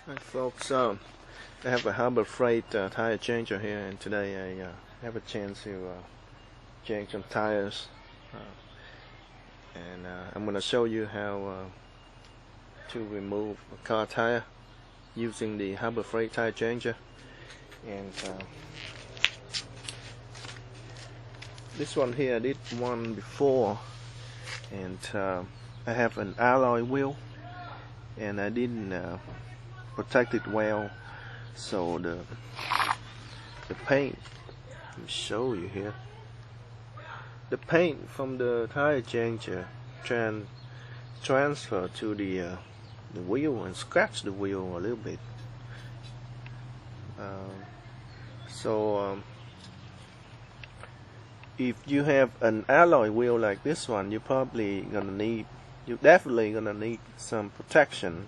Hi folks, I have a Harbor Freight tire changer here, and today I have a chance to change some tires, and I'm going to show you how to remove a car tire using the Harbor Freight tire changer. And this one here, I did one before, and I have an alloy wheel, and I didn't protect it well, so the paint, let me show you here, the paint from the tire changer transfer to the wheel and scratch the wheel a little bit. If you have an alloy wheel like this one, you're definitely gonna need some protection.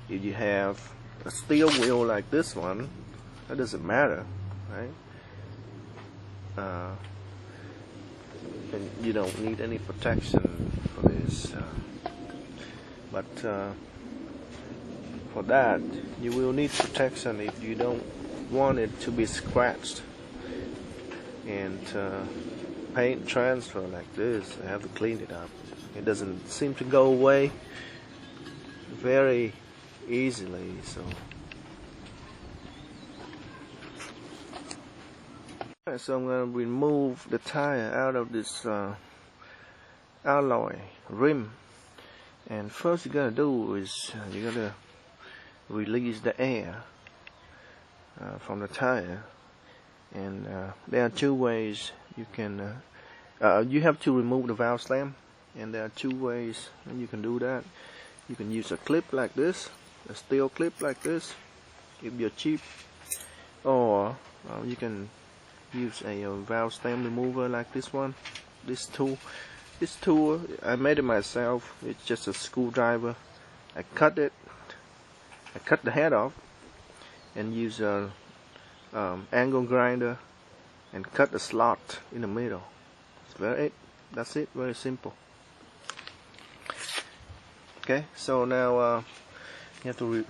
If you have a steel wheel like this one, that doesn't matter, right? And you don't need any protection for this, but for that you will need protection if you don't want it to be scratched and paint transfer like this. I have to clean it up. It doesn't seem to go away very easily, so I'm going to remove the tire out of this alloy rim. And first you're going to do is you're going to release the air from the tire, and there are two ways you can you have to remove the valve stem, and there are two ways you can do that. You can use a clip like this, a steel clip like this, if you're cheap, or you can use a valve stem remover like this one. This tool I made it myself. It's just a screwdriver. I cut the head off and use a angle grinder and cut the slot in the middle. That's it. Very simple. Okay, so now you have to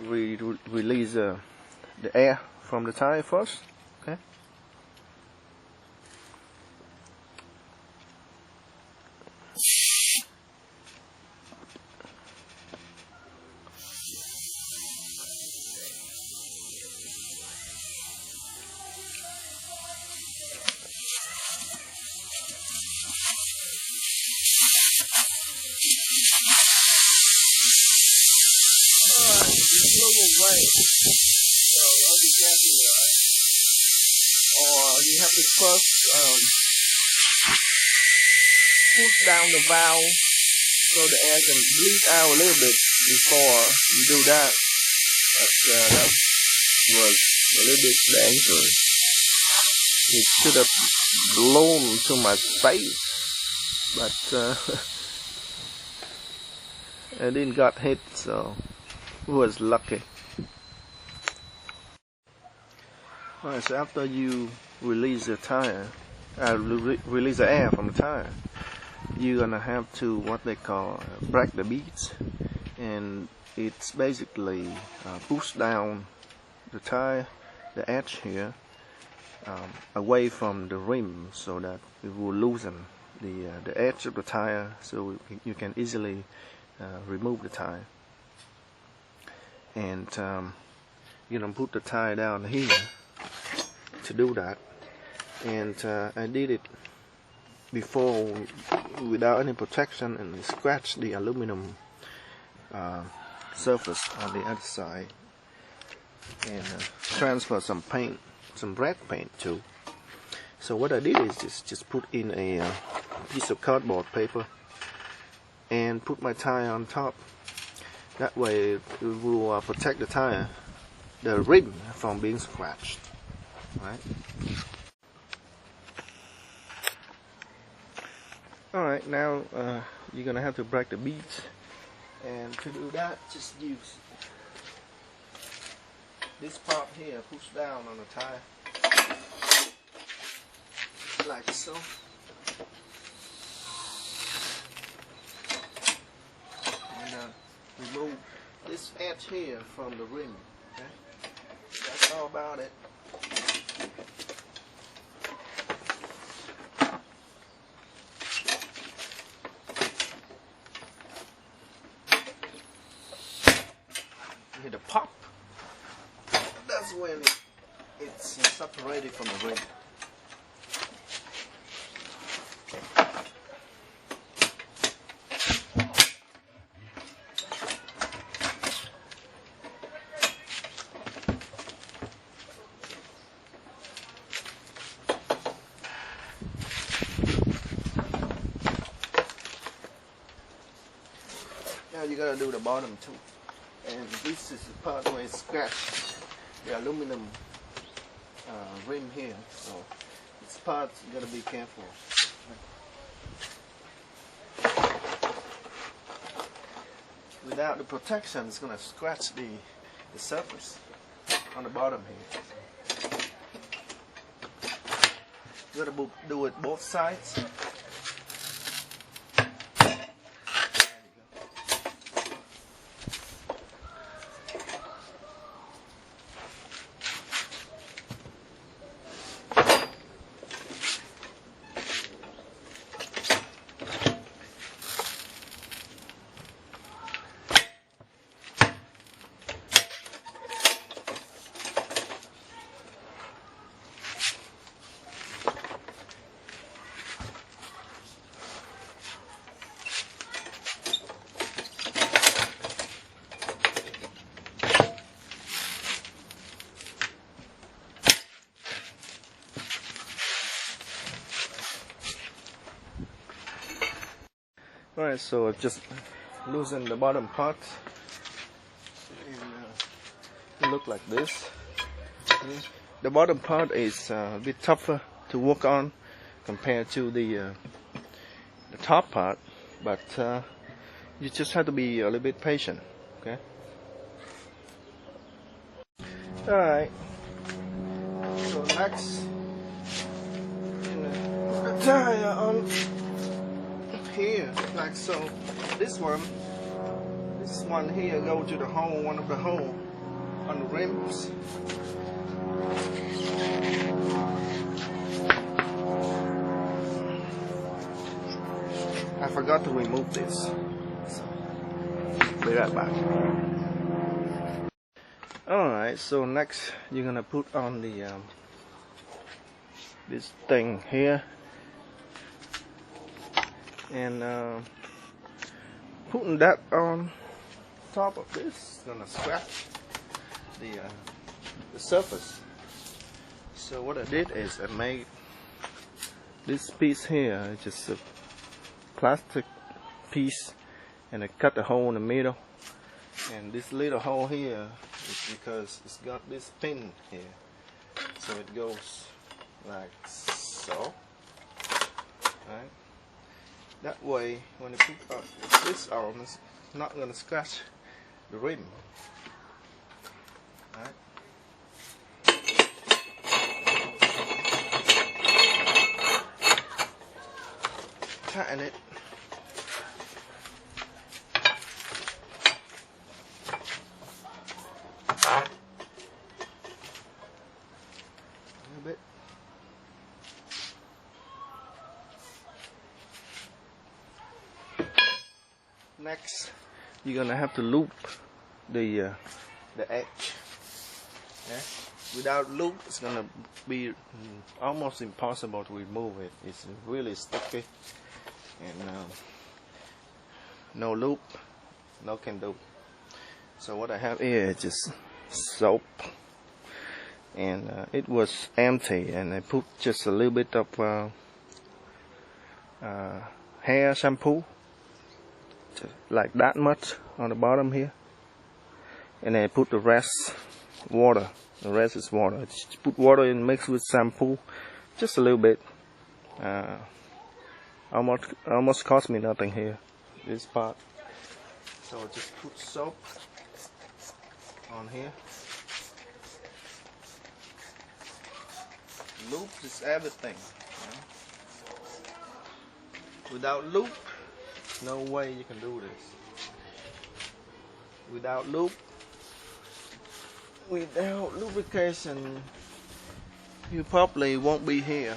release the air from the tire first. Okay. Just blow away. So I'll be careful with it. Or you have to first push down the valve so the air can bleed out a little bit before you do that. But that was a little bit dangerous. It should have blown to my face, but I didn't get hit, so was lucky. Alright, so after you release the tire, release the air from the tire, you're gonna have to what they call break the beads, and it's basically push down the tire, the edge here, away from the rim, so that it will loosen the edge of the tire, so you can easily remove the tire. And you're gonna put the tire down here to do that. And I did it before without any protection, and scratched the aluminum surface on the other side, and transfer some paint, some red paint too. So what I did is just put in a piece of cardboard paper and put my tire on top. That way it will protect the tire, the rim, from being scratched. Right? Alright, now you're gonna have to break the beads, and to do that, just use this part here, push down on the tire like so. remove this edge here from the rim. Okay? That's all about it. Hit a pop. That's when it's separated from the rim. Now you gotta do the bottom too. And this is the part where it's scratched the aluminum rim here. So this part you gotta be careful. Without the protection, it's gonna scratch the surface on the bottom here. You gotta do it both sides. Alright, so I've just loosened the bottom part, and it looks like this. The bottom part is a bit tougher to work on compared to the top part, but you just have to be a little bit patient. Okay. Alright. So next, put the tire on here, like so. This one here go to the hole, one of the hole on the rims. I forgot to remove this, so be right back. Alright, so next you're gonna put on the this thing here, and putting that on top of this is gonna scratch the surface. So what I did is I made this piece here, just a plastic piece, and I cut a hole in the middle. And this little hole here is because it's got this pin here, so it goes like so. Right? That way, when you put this on, it's not going to scratch the rim. Right? Tighten it. A bit. Next, you're gonna have to loop the edge. Okay? Without loop, it's gonna be almost impossible to remove it. It's really sticky, and no loop, no can do. So what I have here is just soap, and it was empty, and I put just a little bit of hair shampoo, just like that much on the bottom here, and I put the rest water. The rest is water. Just put water and mix with shampoo, just a little bit. Almost cost me nothing here, this part. So I just put soap on here. Loop is everything. Without loop, no way you can do this. without lubrication, you probably won't be here.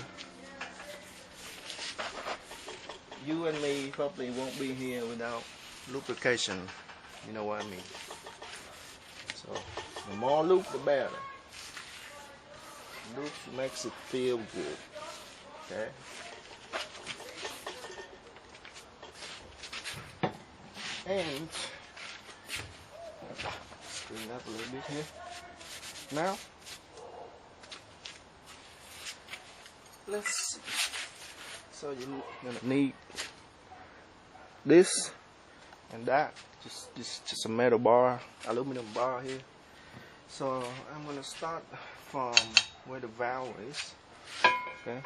You and me probably won't be here without lubrication. You know what I mean? So the more lube, the better. Lube makes it feel good. Okay. And screen up a little bit here. Now, let's see. So you're gonna need this and that. Just a metal bar, aluminum bar here. So I'm gonna start from where the valve is. Okay.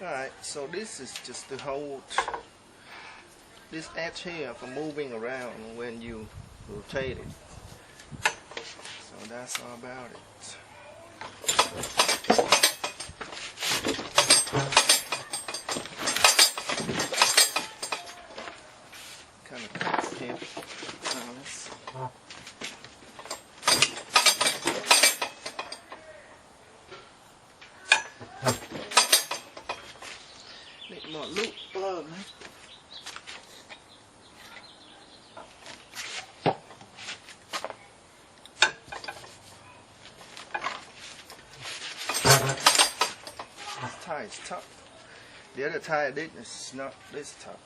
Alright, so this is just to hold this edge here from moving around when you rotate it. So that's all about it. Kind of cuts here. Now let's make more loop plug, man. This tie is tough. The other tie I did is not this tough.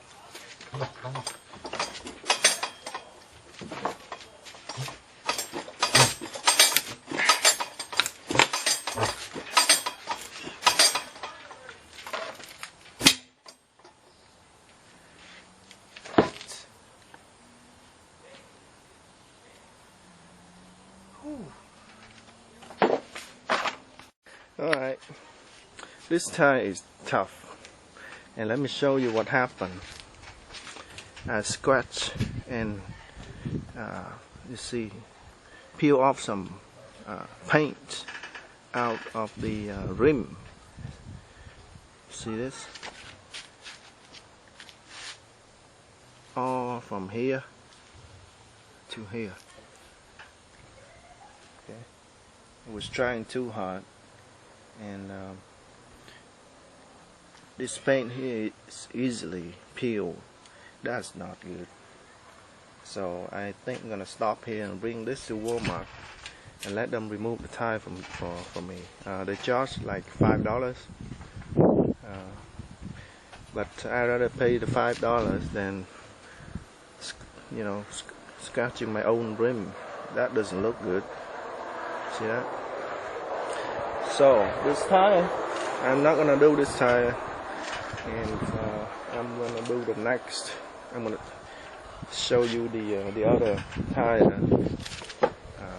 Alright, this tie is tough, and let me show you what happened. I scratch and you see, peel off some paint out of the rim. See this? All from here to here. Okay, I was trying too hard. And this paint here is easily peeled. That's not good. So I think I'm gonna stop here and bring this to Walmart and let them remove the tie for me. They charge like $5, but I'd rather pay the $5 than scratching my own rim. That doesn't look good. See that? So this tie, I'm not gonna do this tie, and I'm gonna do the next. I'm gonna show you the other tire.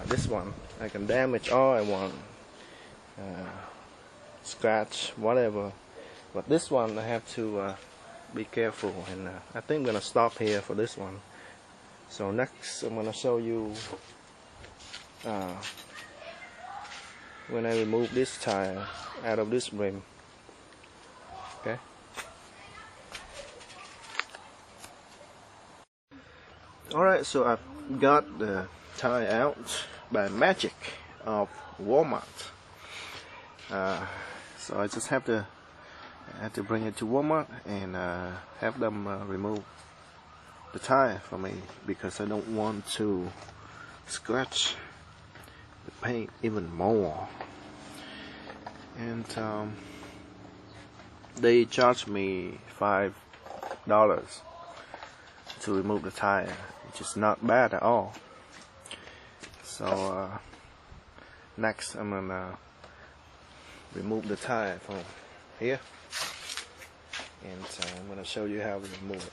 This one I can damage all I want, scratch whatever, but this one I have to be careful, and I think I'm gonna stop here for this one. So next I'm gonna show you when I remove this tire out of this rim. Okay. Alright, so I've got the tire out by magic of Walmart. So I just have to bring it to Walmart and have them remove the tire for me, because I don't want to scratch the paint even more. And they charged me $5 to remove the tire, which is not bad at all. So next I'm gonna remove the tire from here, and I'm gonna show you how we remove it.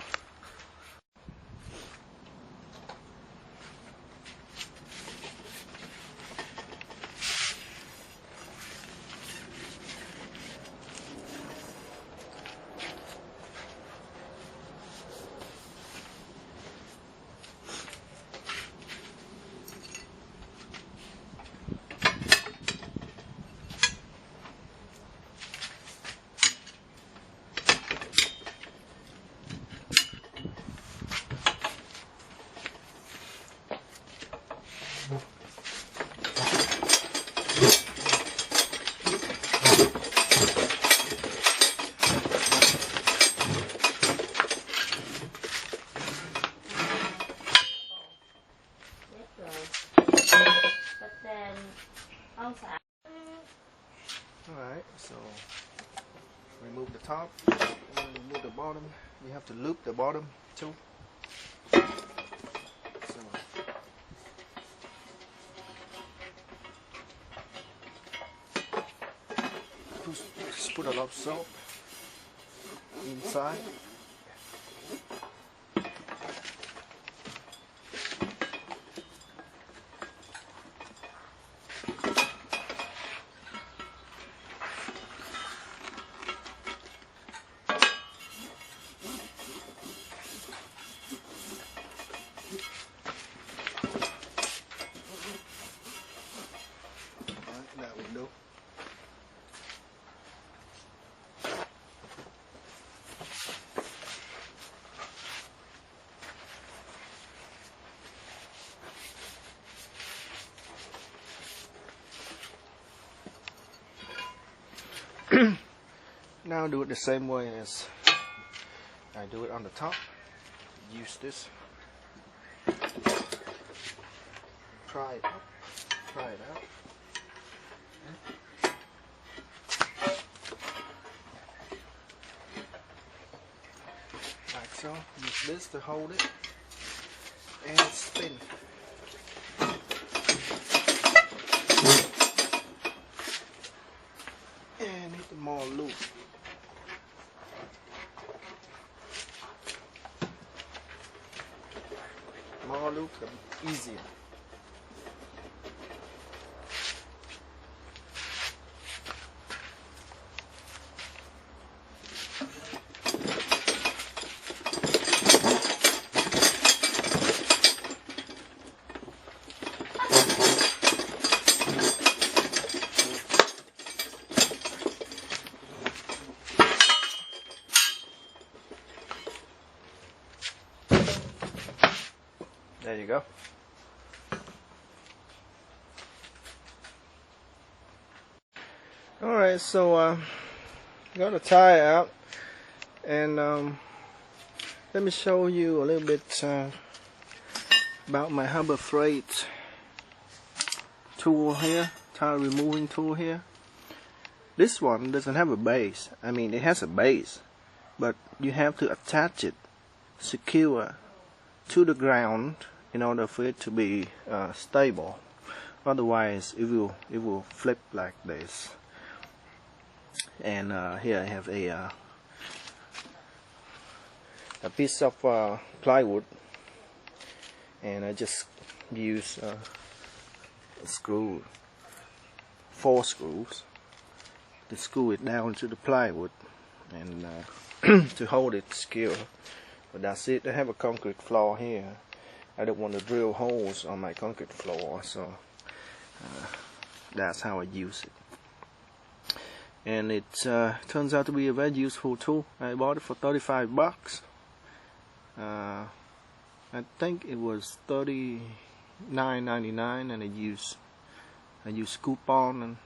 top and remove the bottom. You have to loop the bottom too. So just put a lot of soap inside. That will do. Now do it the same way as I do it on the top. Use this. Try it up. Try it out. Like so. Use this to hold it and spin. And hit the more loop. More loop, the easier. There you go. Alright, so got the tie out, and let me show you a little bit about my Harbor Freight tool here, tie removing tool here. This one doesn't have a base. I mean, it has a base, but you have to attach it secure to the ground in order for it to be stable. Otherwise it will flip like this. And here I have a piece of plywood, and I just use a screw, 4 screws to screw it down to the plywood and to hold it secure. But that's it. I have a concrete floor here. I don't want to drill holes on my concrete floor, so that's how I use it. And it turns out to be a very useful tool. I bought it for 35 bucks. I think it was $39.99, and I used coupon and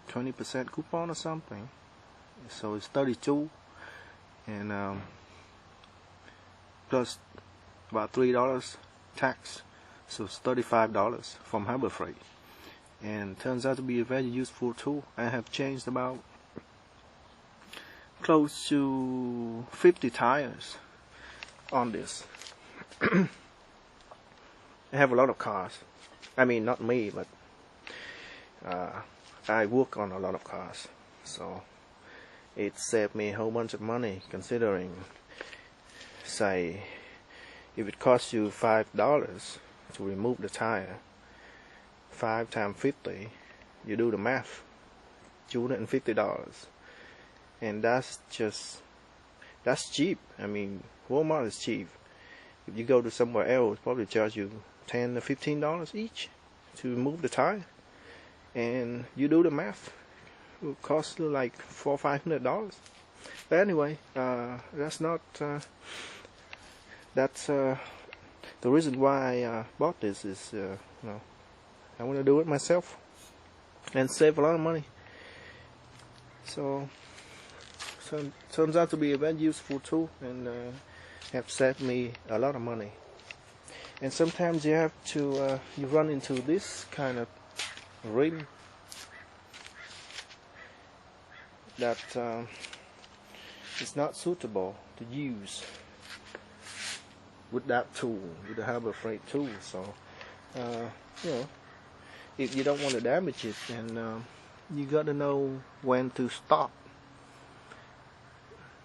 20% coupon or something. So it's 32, and plus about $3 tax, so it's $35 from Harbor Freight. And turns out to be a very useful tool. I have changed about close to 50 tires on this. I have a lot of cars. I mean, not me, but I work on a lot of cars, so it saved me a whole bunch of money, considering, say, if it costs you $5 to remove the tire, 5 times 50, you do the math, $250. And that's cheap. I mean, Walmart is cheap. If you go to somewhere else, probably charge you $10 to $15 each to remove the tire. And you do the math, it will cost you like $400 or $500. But anyway, that's not that's the reason why I bought this. Is you know, I want to do it myself and save a lot of money. So it turns out to be a very useful tool, and have saved me a lot of money. And sometimes you have to you run into this kind of rim that it's not suitable to use with that tool, with the Harbor Freight tool. So you know, if you don't want to damage it, then you got to know when to stop.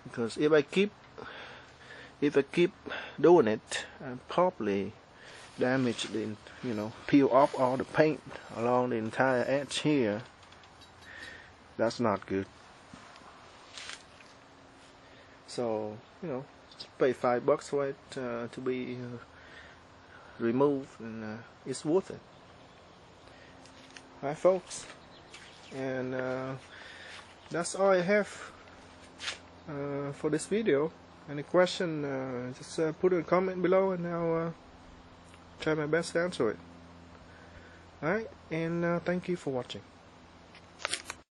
Because if I keep doing it, I probably damage the, peel off all the paint along the entire edge here. That's not good. So pay $5 for it to be removed, and it's worth it. Alright, folks, and that's all I have for this video. Any question, just put a comment below, and I'll try my best to answer it. Alright, and thank you for watching.